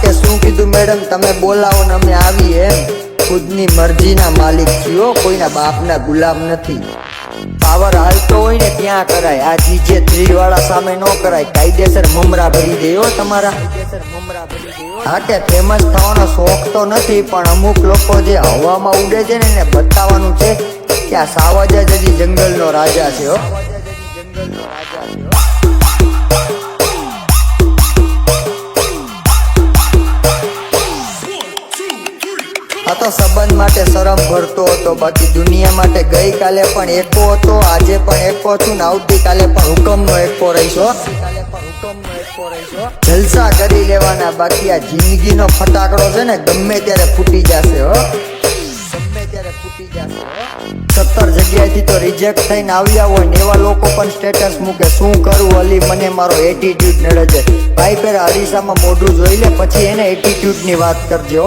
કે શું કીધું મેડમ, તમે બોલાવો ને અમે આવીએ એમ? ખુદની મરજીના માલિક છીએ, કોઈના બાપના ગુલામ નથી. પાવર હાલતો હોય ને ત્યાં કરાય, આ GJ3 વાળા સામે ન કરાય. કાયદેસર મમરા ભરી દે તમારા. હા કે ફેમસ થવાનો શોખ તો નથી, પણ અમુક લોકો જે હવામાં ઉડે છે ને એને બતાવવાનું છે કે આ સાવજ જ હજી જંગલનો રાજા છે હો. આ તો સંબંધ માટે શરમ ભરતો હતો, બાકી દુનિયા માટે ગઈકાલે પણ એકો હતો, આજે પણ એકો છું ને આવતીકાલે પણ હુકમનો એકો રહીશો. જલસા કરી લેવાના, બાકી આ જિંદગીનો ફટાકડો છે ને ગમે ત્યારે ફૂટી જશે હો. 17 જગ્યાએથી તો રિજેક્ટ થઈને આવ્યા હોય ને એવા લોકો પણ સ્ટેટસ મૂકે, શું કરું અલી, મને મારો એટીટ્યુડ નડે છે. ભાઈ પેલા અરીસામાં મોઢું જોઈ લે, પછી એને એટીટ્યુડની વાત કરજો.